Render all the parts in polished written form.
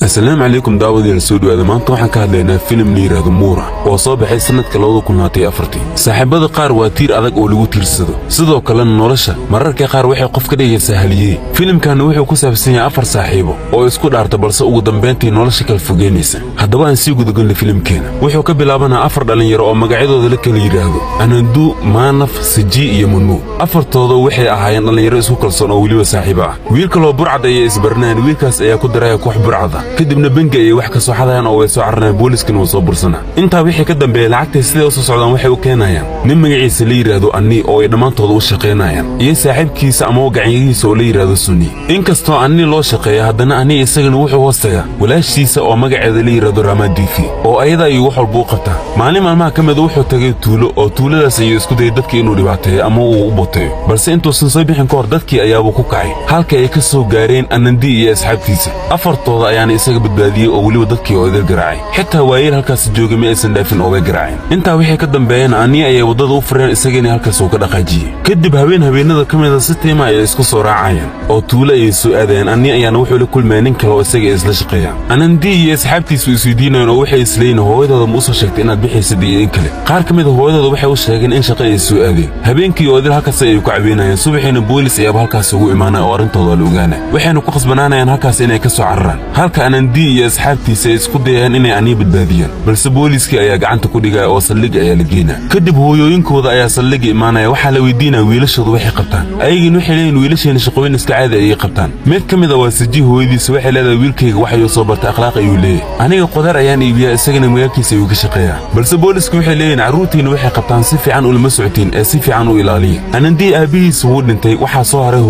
السلام عليكم داود السود هذا ما طبعا كهدلنا فيلم ليراد مورا oo soo baxay sanadka 2024 saaxiibada qaar waa tiir adag oo lagu tiirsado sidoo kale nolosha mararka qaar waxay qof ka dhigaysaa haliyay filimkan wuxuu ku saabsan yahay afar saaxiibo oo isku dhaarta balse ugu dambeyntii nolosha kala fogeynaysa haddaba aan sii gudagalnay filimkeena wuxuu ka bilaabanaa afar dhalinyaro oo magacyadooda la kala yiraahdo Anandu Manaf Siji iyo Munu afartooda waxay ahaayeen dhalinyaro isku kalsoon oo waliba saaxiibo ah wiilka loo burcad ay isbarnaan wiilkaas ayaa ku daray koox burcada kadibna bangi ay wax ka soo xadayaan oo way soo carnaan booliskana oo soo bursana inta wixii ka dambeeyay lacagta sidoo soo socdaan waxay u keenayaan nin magaciisa la yiraahdo Anni oo ay dhamaantooda u shaqeynayaan iyo saaxiibkiisa ama gacanyihiisa oo la yiraahdo Suni inkastoo Anni loo shaqeeyo haddana Anni isagana wuxuu hoostaga walaashiisa oo magaceeda la yiraahdo Ramadifi oo ayada ay wax walba u qabtaa maalin maalmaha kamid wuxuu tagay tuulo oo tuuladaas ay isku day dadkii inuu dhibaateeyo ama uu u boteeyo balse intuu soo bixin ka hor dadkii ayaa ku kacay halka ay ka soo gaareen Anandi iyo asxaabtiisa afartooda ayaan isaga badbaadiyay oo waliba dadkii oo idil garaacay xitaa waayeel halkaas joogay ma aysan dhaafin oo way garaaceen inta wixii ka dambeeyeen Anni ay wadada u fureen isagana halkaas uu ka dhaqaajiyay kadib habeenada kamid si tiima ay isku soo raacayeen oo tuulo ay soo aadeen Anni ayaan wuxuu la kulmay nin kale oo isaga isla shaqeeya Anandi iyo asxaabtiisu isweydiinayeen oo waxay isleeyeen hooyadooda ma u soo sheegtay inaad bixaysid iyo in kale qaar kamid hooyadooda waxay u sheegeen in shaqo ay soo aadeen habeenkii oo idil halkaas ay ku caawinayeen subaxina boolis ayaa halkaas ugu imaanay oo arintooda la ogaanay waxayna ku qasbanaanayeen halkaas inay ka soo cararaan halka Anandi iyo asxaabtiisa isku dayeen inay Anni badbaadiyaan balse booliskii ayaa gacanta ku dhigay oo saldhig ayaa la geeyay kadib hooyooyinkooda ayaa saldhig imaanay waxa la weydiinay wiilashooda waxay qabtaan ayagina waxay leeyeen wiilasheen shaqooyin iska caadi ay qabtaan mid kamid ah waa Siji hooyadiisa waxay leedahay wiilkayga waxa uu soo bartay akhlaaq ayuu leeyahay aniga qodar ayaan iibiyaa isagana magaalkiisa uu ka shaqeeyaa balse boolisku waxay leeyeen caruurtiina waxay qabtaan si fiican ulama socotiin ee si fiican u ilaaliya Anandi aabihiisa wuu dhintay waxa soo haray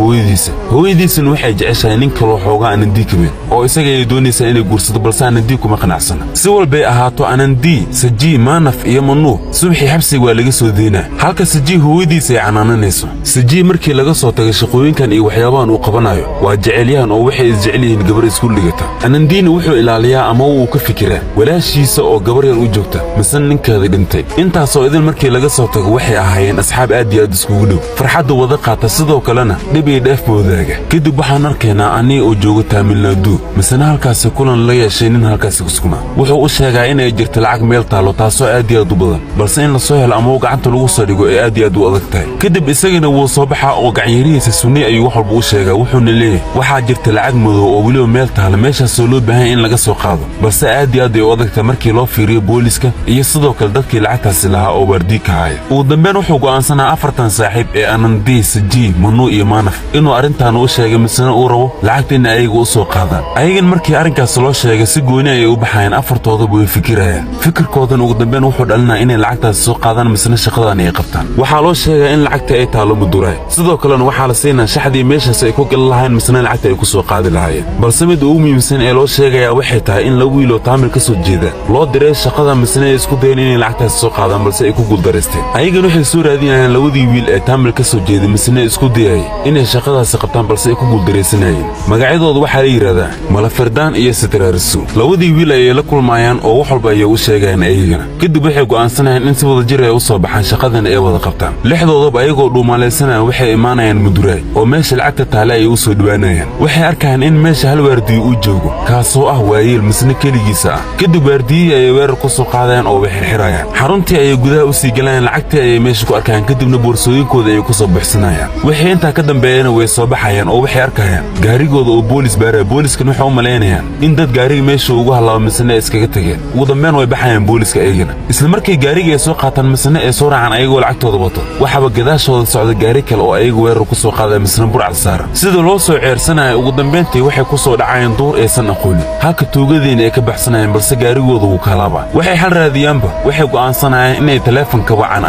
hooyadiisana waxay jeceshahay nin kale oo xoogaa Anandi kamid oo isaga ay doonaysaa inay guursado balse Anandi kuma qanacsana si walba ahaato Anandi Siji Manaf iyo Manu subaxii xabsiga waa laga soo deynaa halka Siji hooyadiisa ay canaananayso Siji markii laga soo tagay shaqooyinkan iyo waxyaabahan uu qabanayo waa jecelyahan oo waxay isjecelyihiin gabar isku dhigata Anandina wuxuu ilaaliyaa ama uu ka fikiraa walaashiisa oo gabar yar u joogta misan ninkeeda dhintay intaas oo idin markii laga soo tago waxay ahaayeen asxaab aad iyo aad iskugu dhow farxadda wada qaata sidoo kalena dhib iyo dheef wadaaga kadib waxaan arkaynaa Anni oo jooga Tamil Nadu misana halkaas kulan la yeeshay nin halkaas iskuma wuxuu u sheegay inay jirto lacag meel taalo taasoo aad iyo aad u badan balse in la soo helo ama gacanta lagu soo dhigo ee aad iyo aad u adag tahay kadib isagana wuu soo baxaa oo gacanyarihiisa Suni ayuu wax walba u sheegay wuxuuna leeyahay waxa jirta lacag madow oo waliba meel taalo meeshaas loo baahan in laga soo qaado balse aad iyo aad u adag tahay markii loo fiiriyo booliska iyo sidoo kale dadkii lacagtaas lahaa oo wardi ka hayay ugu dambeyn wuxuu go'aansanaa afartan saaxiib ee Anandi Siji Manu iyo Manaf inuu arintan u sheegay misana uu rabo lacagta in ayagu u soo qaadaan ayagan markii arinkaas loo sheegay si gooni ay u baxayeen afartooda way fikirayaan fikirkoodan ugu dambeyn wuxuu dhalinaa inay lacagtaas soo qaadaan misana shaqadan ay qabtaan waxa loo sheegay in lacagta ay taalo muduray sidoo kale waxa la siinaa shaxdii meeshaas ay ku gal lahayn misana lacagta ay ku soo qaadi lahaayeen balse mid ugu muhiimsan ee loo sheegay waxay tahay in la wiilo Tamil ka soo jeeda loo diray shaqada misana isku dayeen inay lacagtaas soo qaadaan balse ay ku guuldareysteen ayagan waxay soo raadinayaan labadii wiil ee Tamil ka soo jeeday misana isku dayay inay shaqadaas qabtaan balse ay ku guuldareysanayeen magacyadooda waxa la yiraahdaa Malaferdaan iyo Sitrarisu labadii wiil ay la kulmayaan oo wax walba ay u sheegayaan ayagana kadib waxay go'aansanayaan in si wada jir ay u soo baxaan shaqadan ay wada qabtaan lixdoodaba ayagoo dhuumalaysanaya waxay imaanayaan muduray oo meesha lacagta taale ay u soo dhawaanayaan waxay arkaan in meesha hal waardiyo uu joogo kaasoo ah waayeel misna kaligiisa ah kadib waardiyay ay weerar ku soo qaadayaan oo waxay xirayaan xaruntii ay gudaha u sii galayaan lacagta ay meesha ku arkaan kadibna boorsooyinkooda ay ku soo baxsanayaan waxay inta ka dambeeyeen way soo baxayaan oo waxay arkayaan gaarigooda oo boolis baara booliskana waxa u maleynayaan in dad gaariga meesha ugu halaabo misna iskaga tageen ugu dambeyn way baxayaan booliska ayagana isla markii gaariga ay soo qaataan misna ay soo raacaan ayagoo lacagtooda wato waxaba gadaashooda socda gaari kale oo ayagu weerar ku soo qaaday misna burcad saaran sida loo soo ceersanayo ugu dambeyntii waxay ku soo dhacayeen duur aysan aqoon halka tuugadeena ay ka baxsanayeen balse gaarigooda uu ka laabay waxay xal raadiyaanba waxay go'aansanayaan inay telefoonka wacaan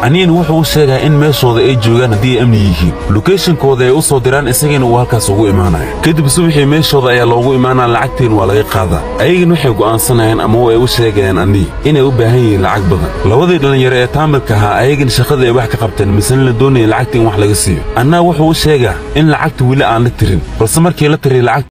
Anni wuxuu u sheegay in meeshooda ay joogaan hadii amni yihiin locationkooda ay u soo diraan isagana uu halkaas ugu imaanayo kadib subaxii meeshooda ayaa loogu imaanaa lacagteen waa laga qaadaa ayagana waxay go'aansanayaan ama way u sheegayaan Anni inay u baahan yihiin lacag badan labadii dhalinyaro ee Tamilka ahaa ayagana shaqada ay wax ka qabteen misana la doonayay lacagta in wax laga siiyo Anna wuxuu u sheegay in lacagta wili aan la tirin balse markii la tiriyo lacag